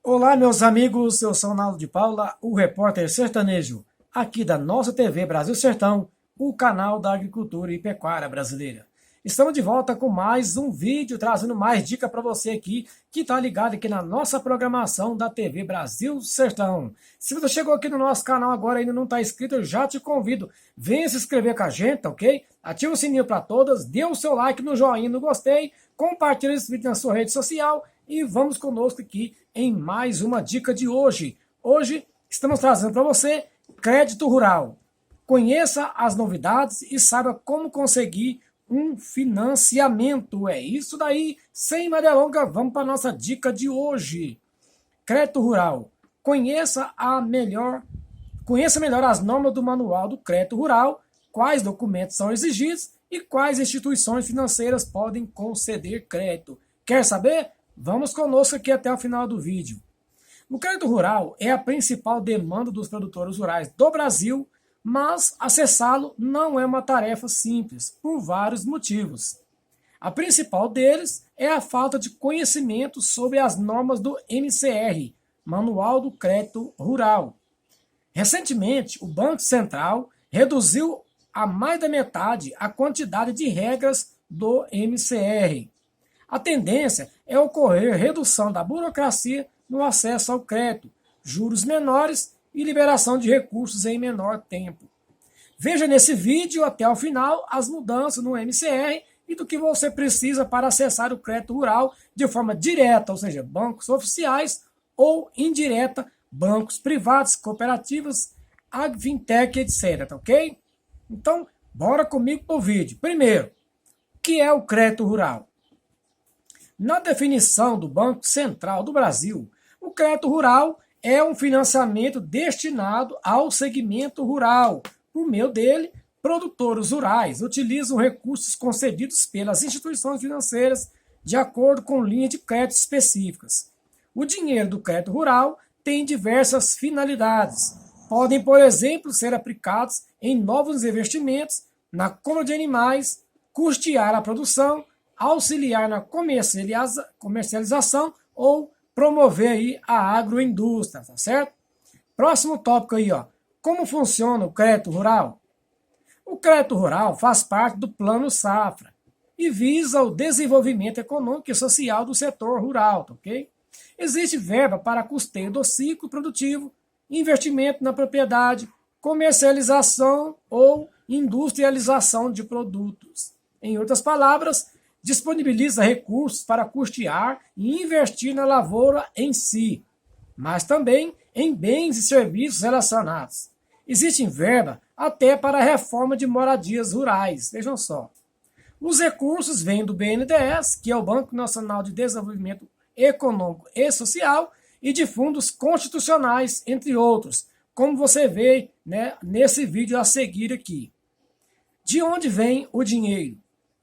Olá, meus amigos, eu sou Naldo de Paula, o repórter sertanejo, aqui da nossa TV Brasil Sertão, o canal da agricultura e pecuária brasileira. Estamos de volta com mais um vídeo, trazendo mais dica para você aqui, que está ligado aqui na nossa programação da TV Brasil Sertão. Se você chegou aqui no nosso canal agora e ainda não está inscrito, eu já te convido, venha se inscrever com a gente, ok? Ativa o sininho para todas, dê o seu like no joinha, no gostei, compartilhe esse vídeo na sua rede social e vamos conosco aqui em mais uma dica de hoje. Hoje estamos trazendo para você crédito rural. Conheça as novidades e saiba como conseguir um financiamento. É isso daí. Sem mais delongas, vamos para a nossa dica de hoje. Crédito rural. Conheça melhor as normas do Manual do Crédito Rural, quais documentos são exigidos e quais instituições financeiras podem conceder crédito. Quer saber? Vamos conosco aqui até o final do vídeo. O crédito rural é a principal demanda dos produtores rurais do Brasil, mas acessá-lo não é uma tarefa simples, por vários motivos. A principal deles é a falta de conhecimento sobre as normas do MCR, Manual do Crédito Rural. Recentemente, o Banco Central reduziu a mais da metade a quantidade de regras do MCR. A tendência é ocorrer redução da burocracia no acesso ao crédito, juros menores e liberação de recursos em menor tempo. Veja nesse vídeo até o final as mudanças no MCR e do que você precisa para acessar o crédito rural de forma direta, ou seja, bancos oficiais, ou indireta, bancos privados, cooperativas, agfintech, etc. Ok? Então, bora comigo para o vídeo. Primeiro, o que é o crédito rural? Na definição do Banco Central do Brasil, o crédito rural é um financiamento destinado ao segmento rural. Por meio dele, produtores rurais utilizam recursos concedidos pelas instituições financeiras de acordo com linhas de crédito específicas. O dinheiro do crédito rural tem diversas finalidades. Podem, por exemplo, ser aplicados em novos investimentos, na compra de animais, custear a produção, auxiliar na comercialização ou promover aí a agroindústria, tá certo? Próximo tópico aí, ó. Como funciona o crédito rural? O crédito rural faz parte do Plano Safra e visa o desenvolvimento econômico e social do setor rural, tá ok? Existe verba para custeio do ciclo produtivo, investimento na propriedade, comercialização ou industrialização de produtos. Em outras palavras, disponibiliza recursos para custear e investir na lavoura em si, mas também em bens e serviços relacionados. Existe verba até para a reforma de moradias rurais, vejam só. Os recursos vêm do BNDES, que é o Banco Nacional de Desenvolvimento Econômico e Social, e de fundos constitucionais, entre outros, como você vê, né, nesse vídeo a seguir aqui. De onde vem o dinheiro?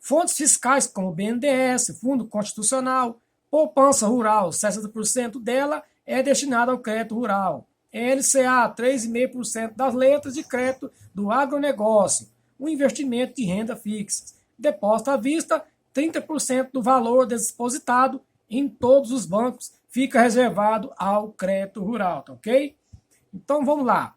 Fontes fiscais como BNDES, Fundo Constitucional, poupança rural, 60% dela é destinada ao crédito rural. LCA, 3,5% das letras de crédito do agronegócio, o investimento de renda fixa. Depósito à vista, 30% do valor depositado em todos os bancos fica reservado ao crédito rural, tá ok? Então vamos lá.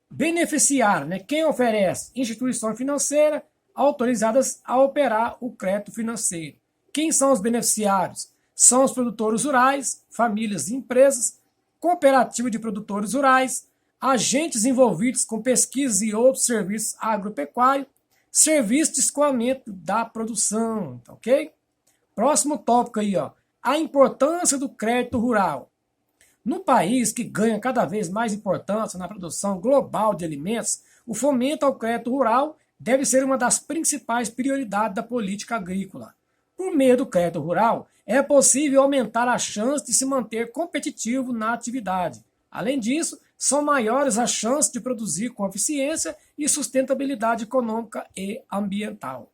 Beneficiário, né? Quem oferece? Instituição financeira autorizadas a operar o crédito financeiro. Quem são os beneficiários? São os produtores rurais, famílias e empresas, cooperativa de produtores rurais, agentes envolvidos com pesquisas e outros serviços agropecuários, serviço de escoamento da produção, tá ok? Próximo tópico aí, ó. A importância do crédito rural. No país que ganha cada vez mais importância na produção global de alimentos, o fomento ao crédito rural deve ser uma das principais prioridades da política agrícola. Por meio do crédito rural, é possível aumentar a chance de se manter competitivo na atividade. Além disso, são maiores as chances de produzir com eficiência e sustentabilidade econômica e ambiental.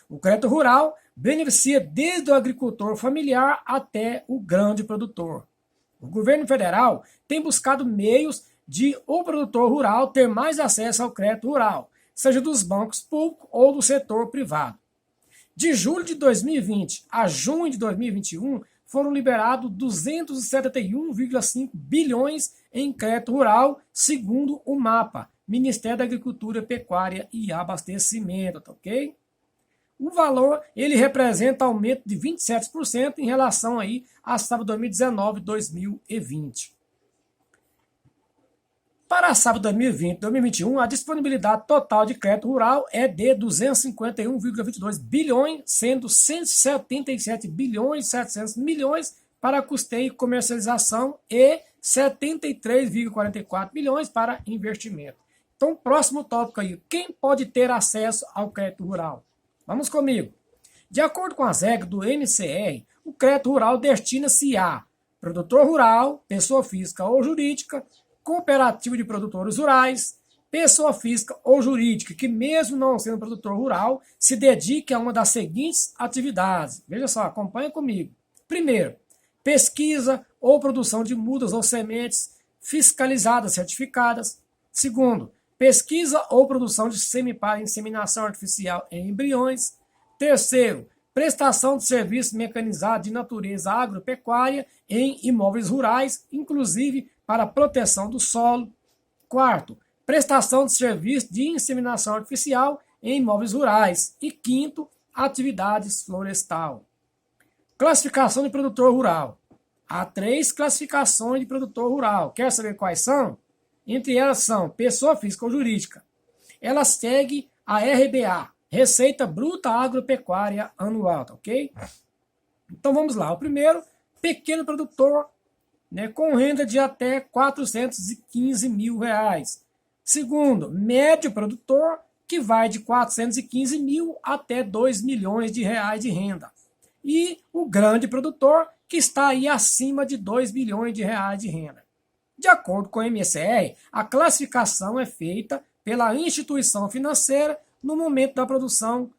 O crédito rural beneficia desde o agricultor familiar até o grande produtor. O governo federal tem buscado meios de o produtor rural ter mais acesso ao crédito rural, seja dos bancos públicos ou do setor privado. De julho de 2020 a junho de 2021, foram liberados 271,5 bilhões em crédito rural, segundo o MAPA, Ministério da Agricultura, Pecuária e Abastecimento, tá ok? O valor, ele representa aumento de 27% em relação aí à safra 2019-2020. Para a safra 2020-2021, a disponibilidade total de crédito rural é de 251,22 bilhões, sendo 177 bilhões e 700 milhões para custeio e comercialização e 73,44 bilhões para investimento. Então, próximo tópico aí, quem pode ter acesso ao crédito rural? Vamos comigo. De acordo com as regras do MCR, o crédito rural destina-se a produtor rural, pessoa física ou jurídica, cooperativa de produtores rurais, pessoa física ou jurídica que, mesmo não sendo produtor rural, se dedique a uma das seguintes atividades. Veja só, acompanha comigo. Primeiro, pesquisa ou produção de mudas ou sementes fiscalizadas, certificadas. Segundo, pesquisa ou produção de sêmen para inseminação artificial em embriões. Terceiro, prestação de serviços mecanizados de natureza agropecuária em imóveis rurais, inclusive para proteção do solo. Quarto, prestação de serviço de inseminação artificial em imóveis rurais. E quinto, atividades florestal. Classificação de produtor rural. Há 3 classificações de produtor rural. Quer saber quais são? Entre elas são pessoa física ou jurídica. Ela segue a RBA, Receita Bruta Agropecuária Anual, tá ok? Então vamos lá. O primeiro, pequeno produtor, com renda de até 415 mil reais. Segundo, médio produtor, que vai de 415 mil até 2 milhões de reais de renda. E o grande produtor, que está aí acima de 2 bilhões de reais de renda. De acordo com o MCR, a classificação é feita pela instituição financeira no momento da produção,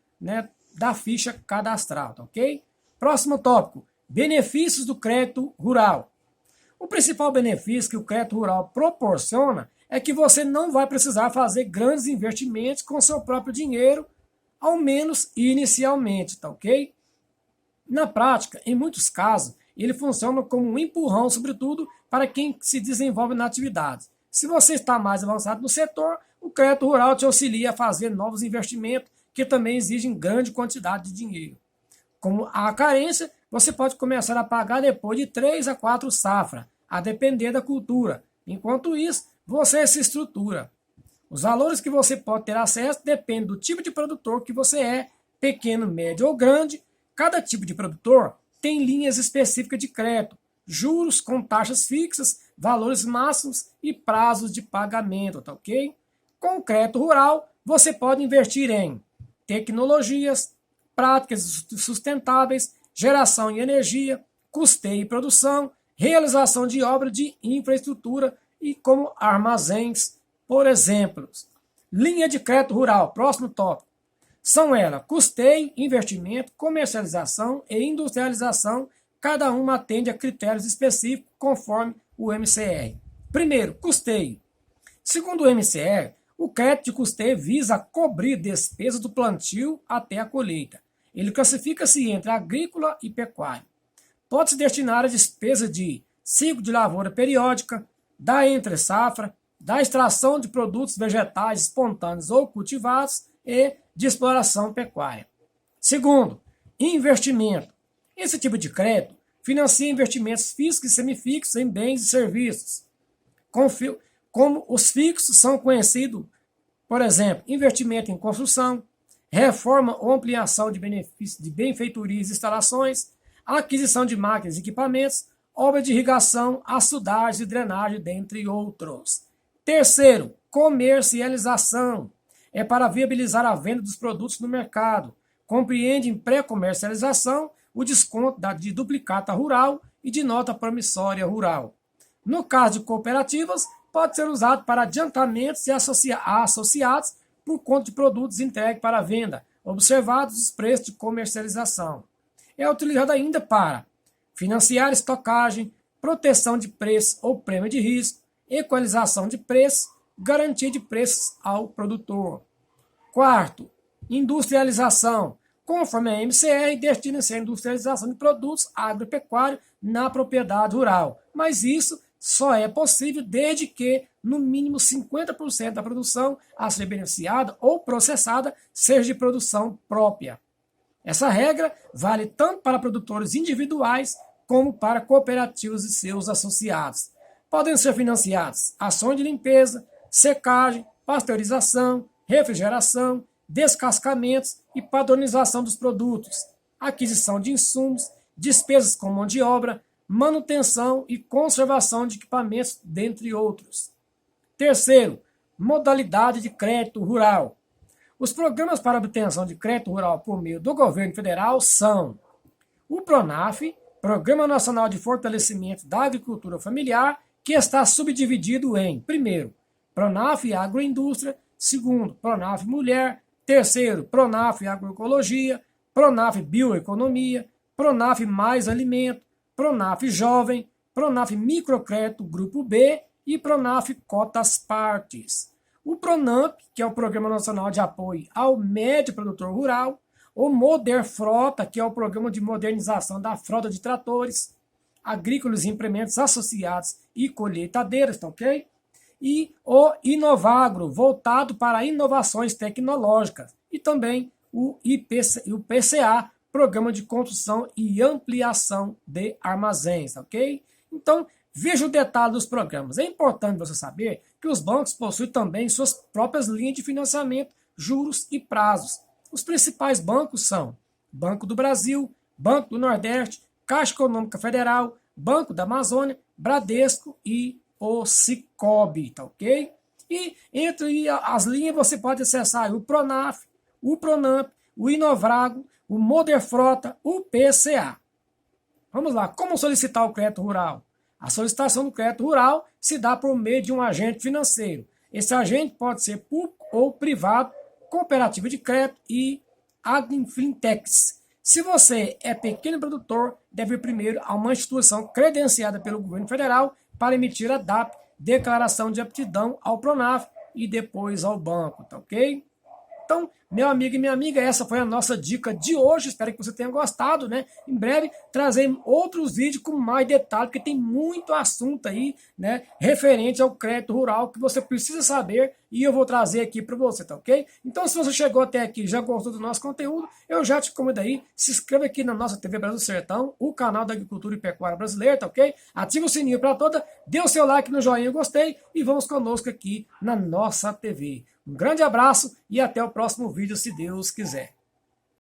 da ficha cadastral, tá ok? Próximo tópico, benefícios do crédito rural. O principal benefício que o crédito rural proporciona é que você não vai precisar fazer grandes investimentos com seu próprio dinheiro, ao menos inicialmente, tá ok? Na prática, em muitos casos, ele funciona como um empurrão, sobretudo, para quem se desenvolve na atividade. Se você está mais avançado no setor, o crédito rural te auxilia a fazer novos investimentos que também exigem grande quantidade de dinheiro. Como há carência, você pode começar a pagar depois de 3 a 4 safras, a depender da cultura. Enquanto isso, você se estrutura. Os valores que você pode ter acesso dependem do tipo de produtor que você é, pequeno, médio ou grande. Cada tipo de produtor tem linhas específicas de crédito, juros com taxas fixas, valores máximos e prazos de pagamento, tá ok? Com o crédito rural, você pode investir em tecnologias, práticas sustentáveis, geração de energia, custeio e produção, realização de obras de infraestrutura e como armazéns, por exemplo. Linha de crédito rural, próximo tópico. São elas custeio, investimento, comercialização e industrialização, cada uma atende a critérios específicos conforme o MCR. Primeiro, custeio. Segundo o MCR, o crédito de custeio visa cobrir despesas do plantio até a colheita. Ele classifica-se entre agrícola e pecuária. Pode-se destinar a despesa de ciclo de lavoura periódica, da entre-safra, da extração de produtos vegetais espontâneos ou cultivados e de exploração pecuária. Segundo, investimento. Esse tipo de crédito financia investimentos fixos e semifixos em bens e serviços. Como os fixos são conhecidos, por exemplo, investimento em construção, reforma ou ampliação de benefícios de benfeitorias e instalações, aquisição de máquinas e equipamentos, obra de irrigação, açudagem e drenagem, dentre outros. Terceiro, comercialização. É para viabilizar a venda dos produtos no mercado. Compreende em pré-comercialização o desconto de duplicata rural e de nota promissória rural. No caso de cooperativas, pode ser usado para adiantamentos e associados por conta de produtos entregues para venda, observados os preços de comercialização. É utilizado ainda para financiar estocagem, proteção de preços ou prêmio de risco, equalização de preços, garantia de preços ao produtor. Quarto, industrialização. conforme a MCR, destina-se à industrialização de produtos agropecuários na propriedade rural. Mas isso só é possível desde que, no mínimo, 50% da produção a ser beneficiada ou processada seja de produção própria. Essa regra vale tanto para produtores individuais como para cooperativas e seus associados. Podem ser financiadas ações de limpeza, secagem, pasteurização, refrigeração, descascamentos e padronização dos produtos, aquisição de insumos, despesas com mão de obra, manutenção e conservação de equipamentos, dentre outros. Terceiro, modalidade de crédito rural. Os programas para obtenção de crédito rural por meio do governo federal são o PRONAF, Programa Nacional de Fortalecimento da Agricultura Familiar, que está subdividido em, primeiro, PRONAF Agroindústria, segundo, PRONAF Mulher, terceiro, PRONAF Agroecologia, PRONAF Bioeconomia, PRONAF Mais Alimento, PRONAF Jovem, PRONAF Microcrédito Grupo B e PRONAF Cotas Partes. O PRONAMP, que é o Programa Nacional de Apoio ao Médio Produtor Rural, o Moderfrota, que é o Programa de Modernização da Frota de Tratores, Agrícolas e Implementos Associados e Colheitadeiras, tá ok? E o Inovagro, voltado para inovações tecnológicas, e também o PCA, Programa de Construção e Ampliação de Armazéns, ok? Então, veja o detalhe dos programas. É importante você saber que os bancos possuem também suas próprias linhas de financiamento, juros e prazos. Os principais bancos são Banco do Brasil, Banco do Nordeste, Caixa Econômica Federal, Banco da Amazônia, Bradesco e o Sicoob, tá ok? E entre as linhas você pode acessar o PRONAF, o PRONAMP, o Inovrago, o Moderfrota, o PCA. Vamos lá, como solicitar o crédito rural? A solicitação do crédito rural se dá por meio de um agente financeiro. Esse agente pode ser público ou privado, cooperativa de crédito e agrofintechs. Se você é pequeno produtor, deve ir primeiro a uma instituição credenciada pelo governo federal para emitir a DAP, declaração de aptidão ao PRONAF e depois ao banco, tá ok? Então, meu amigo e minha amiga, essa foi a nossa dica de hoje. Espero que você tenha gostado, né? Em breve, trazer outros vídeos com mais detalhes, porque tem muito assunto aí, né? Referente ao crédito rural que você precisa saber e eu vou trazer aqui para você, tá ok? Então, se você chegou até aqui e já gostou do nosso conteúdo, eu já te convido aí, se inscreva aqui na nossa TV Brasil Sertão, o canal da Agricultura e Pecuária Brasileira, tá ok? Ativa o sininho para toda, dê o seu like no joinha, gostei e vamos conosco aqui na nossa TV. Um grande abraço e até o próximo vídeo, se Deus quiser.